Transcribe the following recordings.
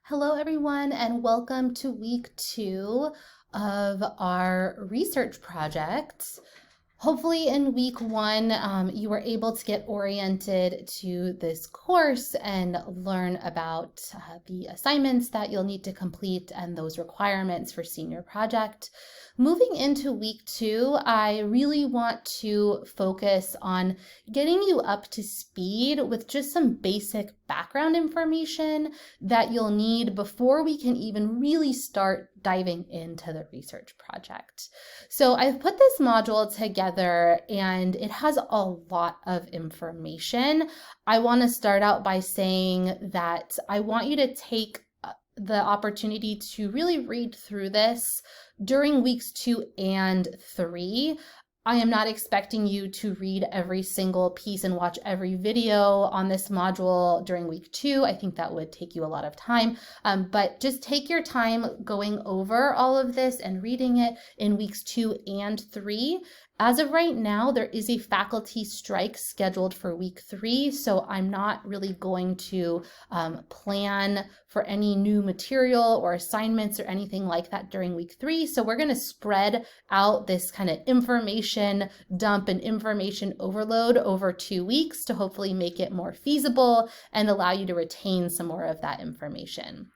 Hello, everyone, and welcome to week 2 of our research project. Hopefully in week 1, you were able to get oriented to this course and learn about the assignments that you'll need to complete and those requirements for senior project. Moving into week 2, I really want to focus on getting you up to speed with just some basic background information that you'll need before we can even really start diving into the research project. So I've put this module together and it has a lot of information. I want to start out by saying that I want you to take the opportunity to really read through this during weeks 2 and 3. I am not expecting you to read every single piece and watch every video on this module during week 2. I think that would take you a lot of time, but just take your time going over all of this and reading it in weeks 2 and 3. As of right now, there is a faculty strike scheduled for week 3, so I'm not really going to plan for any new material or assignments or anything like that during week 3. So we're going to spread out this kind of information dump and information overload over 2 weeks to hopefully make it more feasible and allow you to retain some more of that information.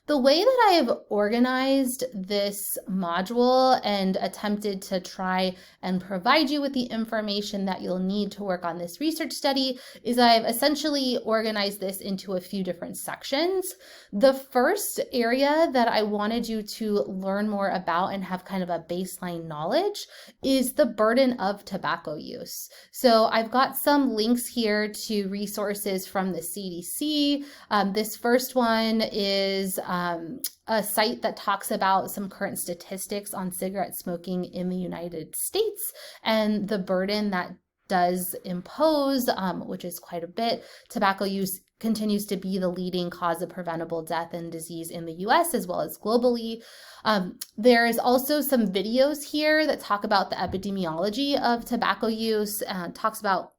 The way that I have organized this module and attempted to try and provide you with the information that you'll need to work on this research study is I've essentially organized this into a few different sections. The first area that I wanted you to learn more about and have kind of a baseline knowledge is the burden of tobacco use. So I've got some links here to resources from the CDC. This first one is a site that talks about some current statistics on cigarette smoking in the United States and the burden that does impose, which is quite a bit. Tobacco use continues to be the leading cause of preventable death and disease in the US as well as globally. There's also some videos here that talk about the epidemiology of tobacco use, talks about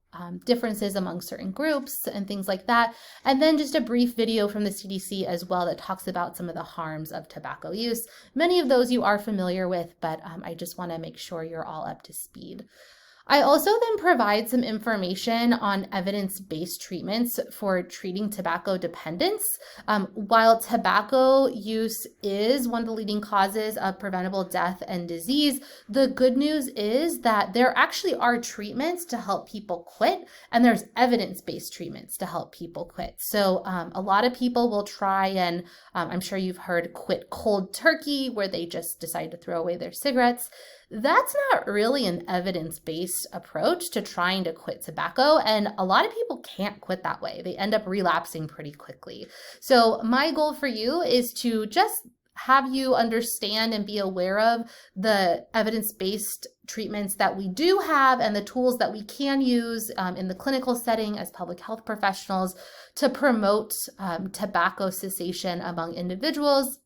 differences among certain groups and things like that. And then just a brief video from the CDC as well that talks about some of the harms of tobacco use. Many of those you are familiar with, but I just want to make sure you're all up to speed. I also then provide some information on evidence-based treatments for treating tobacco dependence. While tobacco use is one of the leading causes of preventable death and disease, the good news is that there actually are treatments to help people quit, and there's evidence-based treatments to help people quit. So a lot of people will try and, I'm sure you've heard, quit cold turkey, where they just decide to throw away their cigarettes. That's not really an evidence-based approach to trying to quit tobacco, and a lot of people can't quit that way. They end up relapsing pretty quickly. So my goal for you is to just have you understand and be aware of the evidence-based treatments that we do have and the tools that we can use in the clinical setting as public health professionals to promote tobacco cessation among individuals.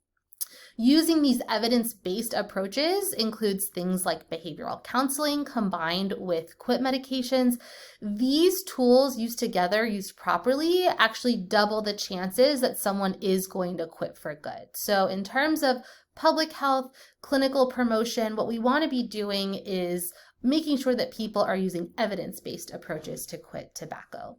Using these evidence-based approaches includes things like behavioral counseling combined with quit medications. These tools used together, used properly, actually double the chances that someone is going to quit for good. So in terms of public health, clinical promotion, what we want to be doing is making sure that people are using evidence-based approaches to quit tobacco.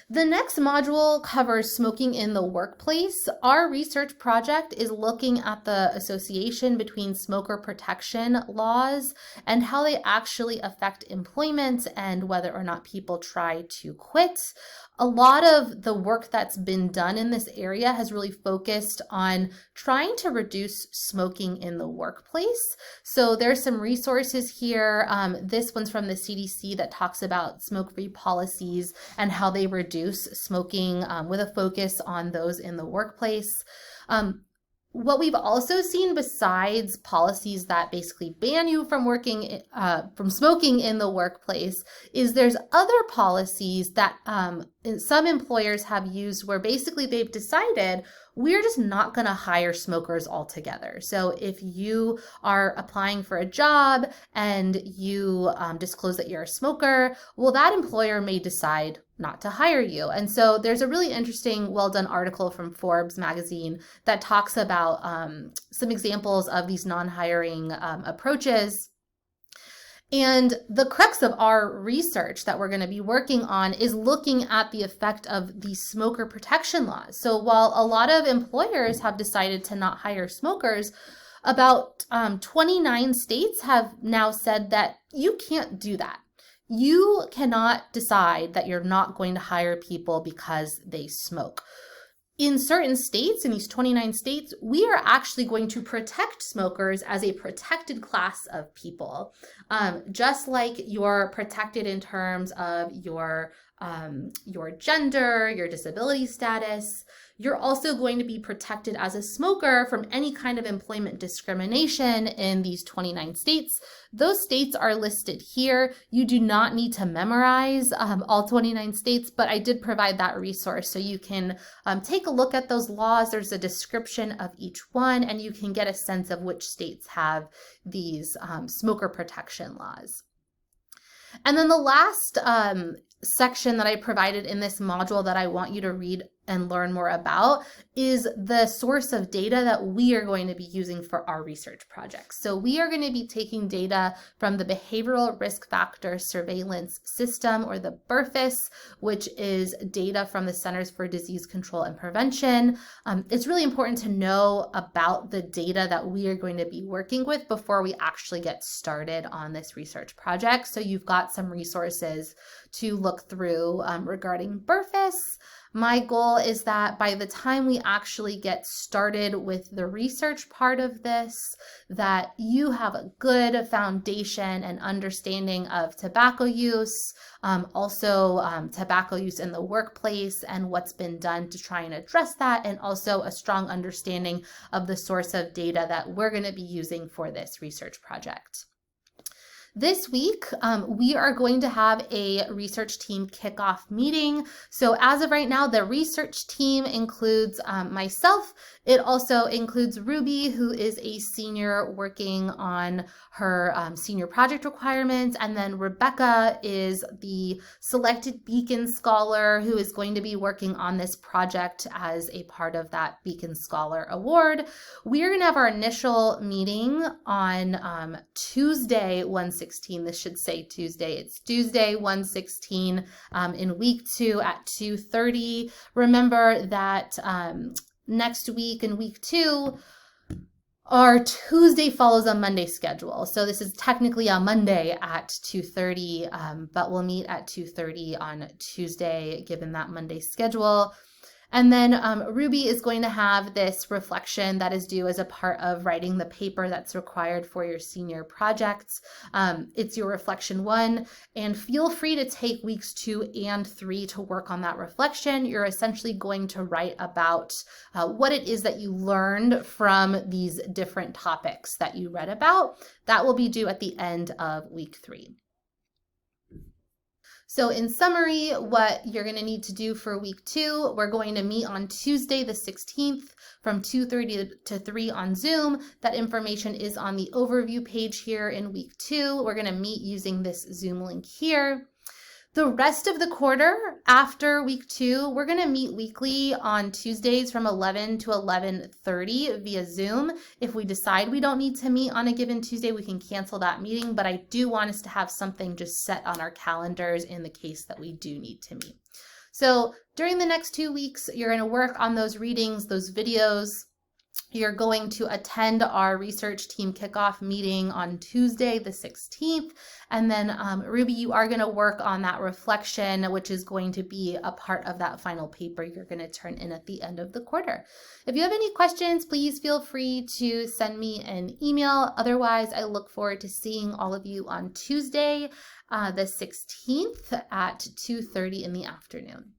The next module covers smoking in the workplace. Our research project is looking at the association between smoker protection laws and how they actually affect employment and whether or not people try to quit. A lot of the work that's been done in this area has really focused on trying to reduce smoking in the workplace. So there's some resources here. This one's from the CDC that talks about smoke-free policies and how they reduce smoking with a focus on those in the workplace. What we've also seen, besides policies that basically ban you from smoking in the workplace, is there's other policies that some employers have used where basically they've decided we're just not going to hire smokers altogether. So if you are applying for a job and you disclose that you're a smoker, well, that employer may decide not to hire you. And so there's a really interesting, well-done article from Forbes magazine that talks about some examples of these non-hiring approaches. And the crux of our research that we're going to be working on is looking at the effect of the smoker protection laws. So while a lot of employers have decided to not hire smokers, about 29 states have now said that you can't do that. You cannot decide that you're not going to hire people because they smoke. In certain states, in these 29 states, we are actually going to protect smokers as a protected class of people. Just like you're protected in terms of your gender, your disability status, you're also going to be protected as a smoker from any kind of employment discrimination in these 29 states. Those states are listed here. You do not need to memorize all 29 states, but I did provide that resource so you can take a look at those laws. There's a description of each one, and you can get a sense of which states have these smoker protection laws. And then the last section that I provided in this module that I want you to read and learn more about is the source of data that we are going to be using for our research projects. So we are going to be taking data from the Behavioral Risk Factor Surveillance System, or the BRFIS, which is data from the Centers for Disease Control and Prevention. It's really important to know about the data that we are going to be working with before we actually get started on this research project. So you've got some resources to look through regarding BRFIS. My goal is that by the time we actually get started with the research part of this, that you have a good foundation and understanding of tobacco use, also tobacco use in the workplace and what's been done to try and address that, and also a strong understanding of the source of data that we're going to be using for this research project. This week, we are going to have a research team kickoff meeting. So as of right now, the research team includes myself. It also includes Ruby, who is a senior working on her senior project requirements. And then Rebecca is the selected Beacon Scholar who is going to be working on this project as a part of that Beacon Scholar Award. We are going to have our initial meeting on Tuesday, 1/16. This should say Tuesday. It's Tuesday, 1/16 in week 2 at 2:30. Remember that next week in week 2, our Tuesday follows a Monday schedule. So this is technically a Monday at 2:30, but we'll meet at 2:30 on Tuesday, given that Monday schedule. And then Ruby is going to have this reflection that is due as a part of writing the paper that's required for your senior projects. It's your reflection 1, and feel free to take weeks 2 and 3 to work on that reflection. You're essentially going to write about what it is that you learned from these different topics that you read about. That will be due at the end of week 3. So in summary, what you're going to need to do for week 2, we're going to meet on Tuesday the 16th from 2:30 to 3 on Zoom. That information is on the overview page here in week 2. We're going to meet using this Zoom link here. The rest of the quarter after week 2, we're going to meet weekly on Tuesdays from 11 to 11:30 via Zoom. If we decide we don't need to meet on a given Tuesday, we can cancel that meeting, but I do want us to have something just set on our calendars in the case that we do need to meet. So during the next 2 weeks, you're going to work on those readings, those videos. You're going to attend our research team kickoff meeting on Tuesday the 16th. And then Ruby, you are going to work on that reflection, which is going to be a part of that final paper you're going to turn in at the end of the quarter. If you have any questions, please feel free to send me an email. Otherwise, I look forward to seeing all of you on Tuesday the 16th at 2:30 in the afternoon.